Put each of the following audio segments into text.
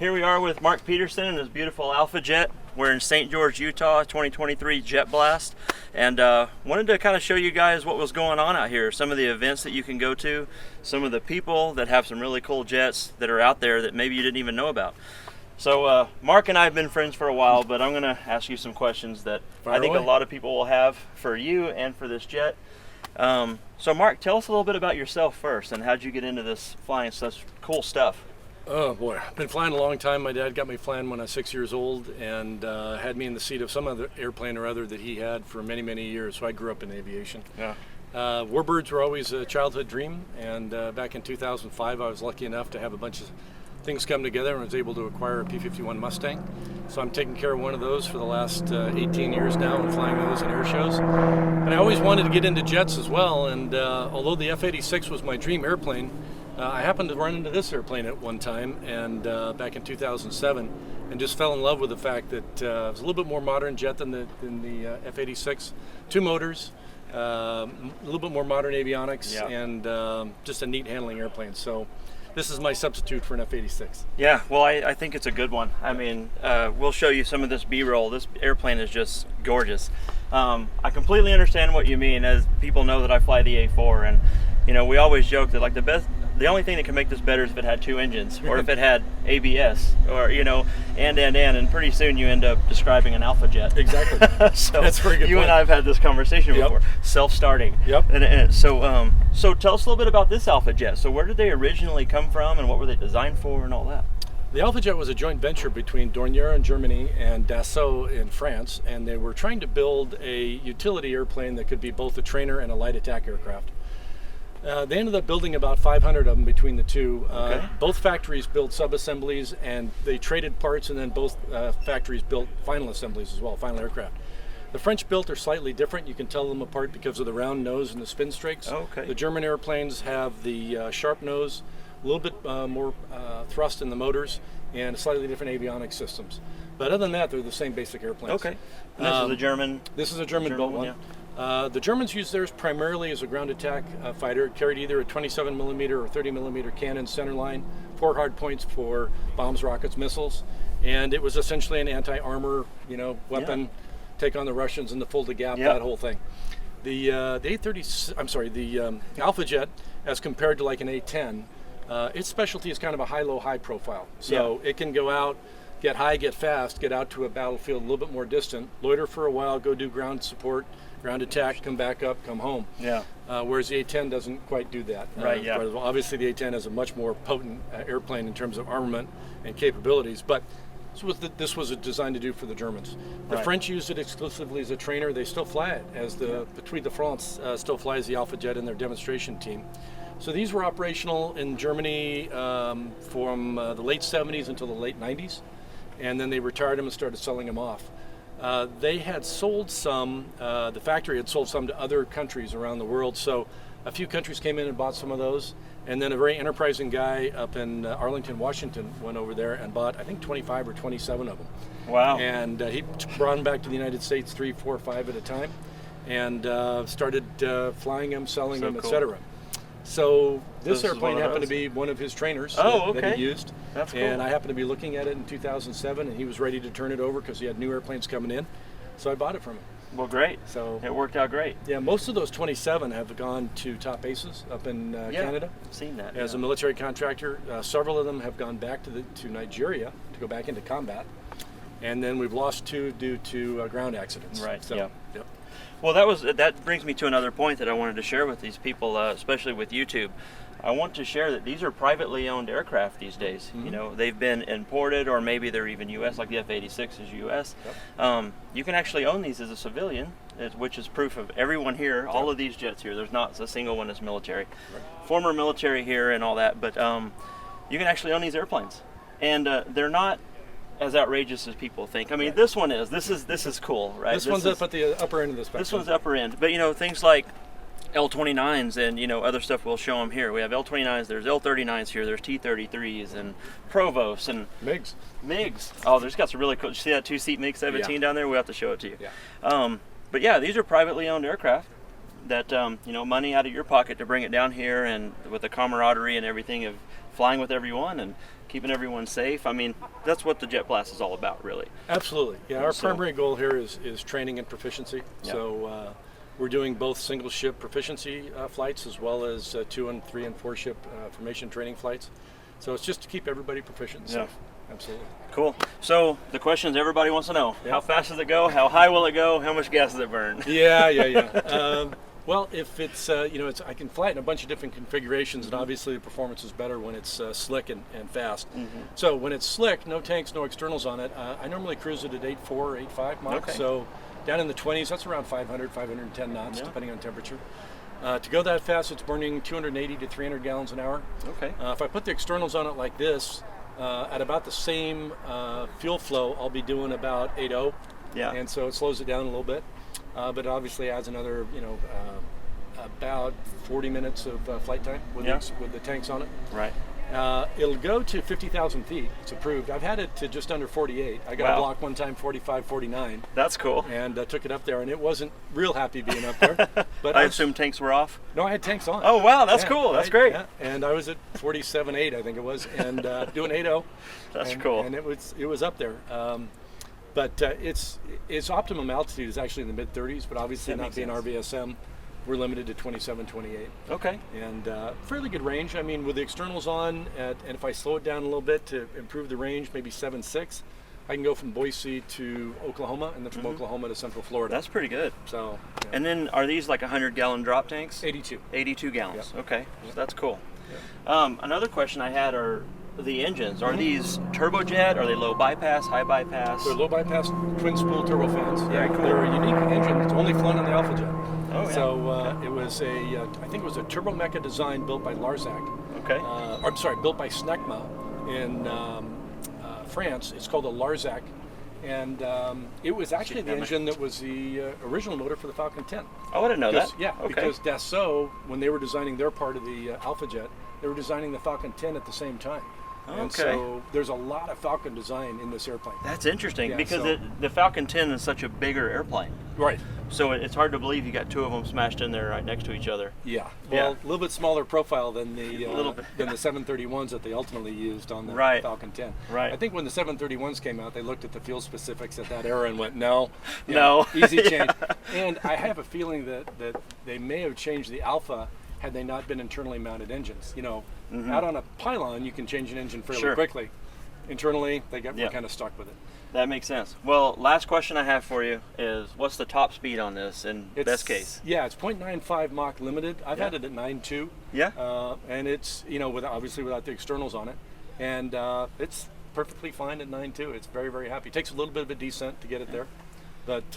here we are with Mark Peterson and his beautiful AlphaJet. We're in St. George, Utah, 2023 Jet Blast, and wanted to kind of show you guys what was going on out here, some of the events that you can go to, some of the people that have some really cool jets that are out there that maybe you didn't even know about. So Mark and I have been friends for a while, but I'm going to ask you some questions that I think a lot of people will have for you and for this jet. So Mark, tell us a little bit about yourself first, and how'd you get into this flying such cool stuff? Oh boy, I've been flying a long time. My dad got me flying when I was 6 years old and had me in the seat of some other airplane or other that he had for many, many years. So I grew up in aviation. Yeah. Warbirds were always a childhood dream, and back in 2005 I was lucky enough to have a bunch of things come together and was able to acquire a P-51 Mustang. So I'm taking care of one of those for the last 18 years now and flying those in air shows. And I always wanted to get into jets as well, and although the F-86 was my dream airplane, I happened to run into this airplane at one time, and back in 2007, and just fell in love with the fact that it was a little bit more modern jet than the F-86. Two motors, a little bit more modern avionics, yeah, and just a neat handling airplane. So this is my substitute for an F-86. Yeah, well, I think it's a good one. I mean, we'll show you some of this B-roll. This airplane is just gorgeous. I completely understand what you mean, as people know that I fly the A4, and you know, we always joke that like the only thing that can make this better is if it had two engines, or if it had ABS, or you know, and pretty soon you end up describing an AlphaJet. Exactly. So that's a very good you point. and I have had this conversation before. Self-starting. Yep. And so so tell us a little bit about this AlphaJet. So where did they originally come from, and what were they designed for, and all that? The AlphaJet was a joint venture between Dornier in Germany and Dassault in France, and they were trying to build a utility airplane that could be both a trainer and a light attack aircraft. They ended up building about 500 of them between the two. Okay. Both factories built sub-assemblies, and they traded parts, and then both factories built final assemblies as well, final aircraft. The French built are slightly different. You can tell them apart because of the round nose and the spin strakes. Okay. The German airplanes have the sharp nose, a little bit more thrust in the motors, and slightly different avionics systems. But other than that, they're the same basic airplanes. Okay. And this is a German. This is a German-built one. Yeah. The Germans used theirs primarily as a ground attack fighter. It carried either a 27 millimeter or 30 millimeter cannon centerline, 4 hard points for bombs, rockets, missiles, and it was essentially an anti-armor, weapon. Yeah. Take on the Russians and the Fulda Gap, that whole thing. The AlphaJet, as compared to like an A-10, its specialty is kind of a high-low, high profile. So it can go out, get high, get fast, get out to a battlefield a little bit more distant, loiter for a while, go do ground support, ground attack, come back up, come home. Yeah. Whereas the A-10 doesn't quite do that. Right. Yeah. Well. Obviously, the A-10 is a much more potent airplane in terms of armament and capabilities, but this was designed to do for the Germans. The French used it exclusively as a trainer. They still fly it, as the Petite de France still flies the AlphaJet in their demonstration team. So these were operational in Germany from the late 70s until the late 90s, and then they retired them and started selling them off. They had sold some, the factory had sold some to other countries around the world, so a few countries came in and bought some of those, and then a very enterprising guy up in Arlington, Washington went over there and bought, I think, 25 or 27 of them. Wow. And he brought them back to the United States 3, 4, 5 at a time, and started flying them, selling them, cool, etc. So this airplane happened to be one of his trainers that he used. That's cool. And I happened to be looking at it in 2007, and he was ready to turn it over because he had new airplanes coming in. So I bought it from him. Well, great. So it worked out great. Yeah, most of those 27 have gone to Top Aces up in Canada. I've seen that. As a military contractor. Several of them have gone back to Nigeria to go back into combat. And then we've lost 2 due to ground accidents. Right, so, yeah. Yep. Well, that brings me to another point that I wanted to share with these people, especially with YouTube. I want to share that these are privately owned aircraft these days. Mm-hmm. You know, they've been imported, or maybe they're even U.S., like the F-86 is U.S. Yep. You can actually own these as a civilian, which is proof of everyone here, all of these jets here. There's not a single one that's military. Right. Former military here and all that, but you can actually own these airplanes. And they're not as outrageous as people think. I mean, this one is. This is cool, right? This one's up at the upper end of the spectrum. This one's upper end. But, things like L-29s and, other stuff, we'll show them here. We have L-29s, there's L-39s here, there's T-33s and Provos and MiGs. Oh, there's got some really cool, you see that 2-seat MiG-17 down there? We'll have to show it to you. Yeah. But yeah, these are privately owned aircraft. that money out of your pocket to bring it down here, and with the camaraderie and everything of flying with everyone and keeping everyone safe. I mean, that's what the Jet Blast is all about, really. Absolutely. Yeah, our primary goal here is training and proficiency. Yeah. So we're doing both single ship proficiency flights as well as 2 and 3 and 4 ship formation training flights. So it's just to keep everybody proficient and safe. Absolutely. Cool. So the questions everybody wants to know: how fast does it go? How high will it go? How much gas does it burn? Yeah. Well, if it's I can fly it in a bunch of different configurations, and obviously the performance is better when it's slick and fast. So when it's slick, no tanks, no externals on it, I normally cruise it at 8.4 or 8.5 Mach. Okay. So down in the 20s, that's around 500, 510 knots, depending on temperature. To go that fast, it's burning 280 to 300 gallons an hour. Okay. If I put the externals on it like this, at about the same fuel flow, I'll be doing about 8.0. Yeah. And so it slows it down a little bit. But it obviously adds another, about 40 minutes of flight time with the tanks on it. Right. It'll go to 50,000 feet. It's approved. I've had it to just under 48. I got a block one time, 45, 49. That's cool. And took it up there, and it wasn't real happy being up there. But I assume tanks were off? No, I had tanks on. Oh, wow, that's cool. That's great. Yeah. And I was at 47.8, I think it was, and doing 8.0. That's cool. And it was up there. But its optimum altitude is actually in the mid-30s, but obviously not being RVSM, we're limited to 27, 28. Okay. And fairly good range. I mean, with the externals on, and if I slow it down a little bit to improve the range, maybe 7.6, I can go from Boise to Oklahoma, and then from Oklahoma to Central Florida. That's pretty good. So. Yeah. And then are these like 100-gallon drop tanks? 82. 82 gallons. Yep. Okay. So that's cool. Yep. Another question I had are the engines. Are these turbojet? Are they low bypass, high bypass? They're low bypass twin spool turbofans. Very cool. They're a unique engine. It's only flown on the AlphaJet. Oh, yeah. So it was I think it was a turbomecha design built by Larzac. Okay. Or I'm sorry, built by Snecma in France. It's called a Larzac. And it was actually the engine that was the original motor for the Falcon 10. Oh, I didn't know that. Yeah, Okay. because Dassault, when they were designing their part of the AlphaJet, they were designing the Falcon 10 at the same time. And Okay. so there's a lot of Falcon design in this airplane. That's interesting Yeah, because so- the Falcon 10 is such a bigger airplane. Right. So it's hard to believe you got two of them smashed in there right next to each other. Yeah. Well, a little bit smaller profile than the little bit. than the 731s that they ultimately used on the Right. Falcon 10. Right. I think when the 731s came out, they looked at the fuel specifics at that era and went, no, No. easy change. And I have a feeling that they may have changed the Alpha had they not been internally mounted engines. Out on a pylon, you can change an engine fairly Sure. quickly. Internally, they got Yeah. kind of stuck with it. That makes sense. Well, last question I have for you is, what's the top speed on this in best case? Yeah, it's 0.95 Mach limited. I've had it at 9.2. Yeah. And it's, obviously without the externals on it. And it's perfectly fine at 9.2. It's very, very happy. It takes a little bit of a descent to get it there. But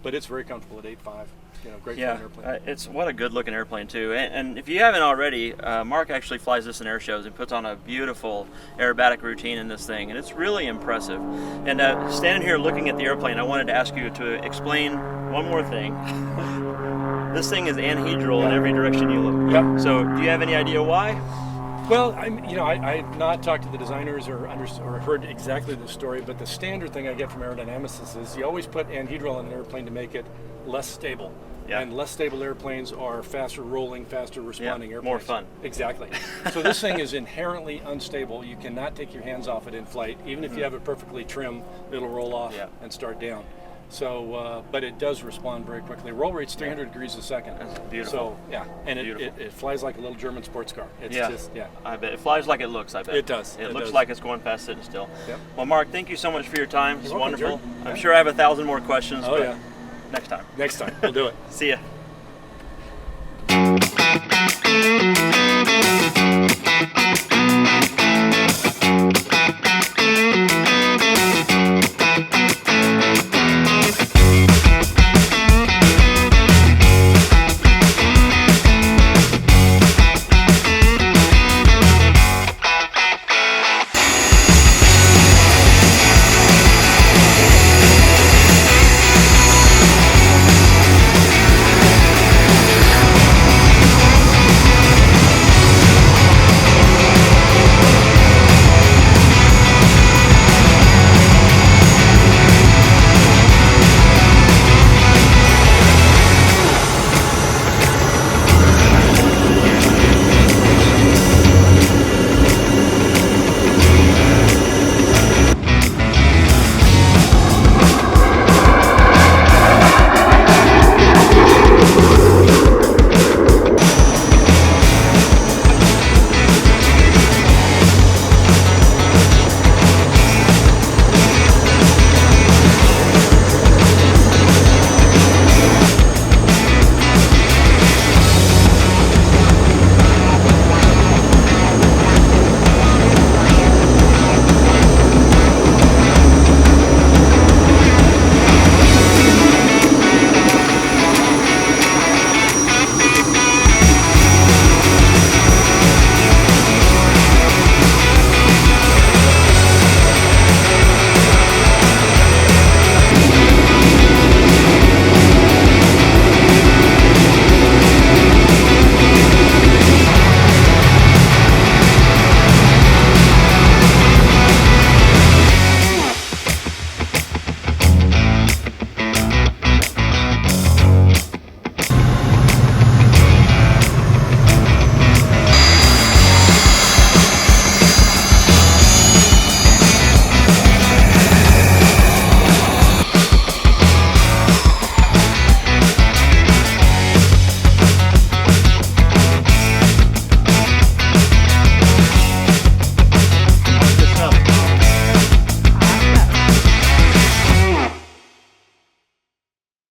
but it's very comfortable at 8.5. Great flying airplane. It's what a good looking airplane too. And if you haven't already, Mark actually flies this in air shows and puts on a beautiful aerobatic routine in this thing, and it's really impressive. And standing here looking at the airplane, I wanted to ask you to explain one more thing. This thing is anhedral in every direction you look. Yep. So do you have any idea why? Well, I've not talked to the designers or heard exactly the story, but the standard thing I get from aerodynamicists is you always put anhedral on an airplane to make it less stable. Yeah. And less stable airplanes are faster rolling, faster responding airplanes. more fun. Exactly. So this thing is inherently unstable. You cannot take your hands off it in flight. Even if you have it perfectly trim, it'll roll off and start down. So, but it does respond very quickly. Roll rate's 300 degrees a second. That's beautiful. So, and it flies like a little German sports car. It's just, I bet. It flies like it looks, I bet. It does. It looks does. like it's going fast sitting still. Yep. Well, Mark, thank you so much for your time. It's You're welcome, wonderful. Jared. I'm Yeah. sure I have 1,000 more questions. Oh, but yeah. Next time. Next time. We'll do it. See ya.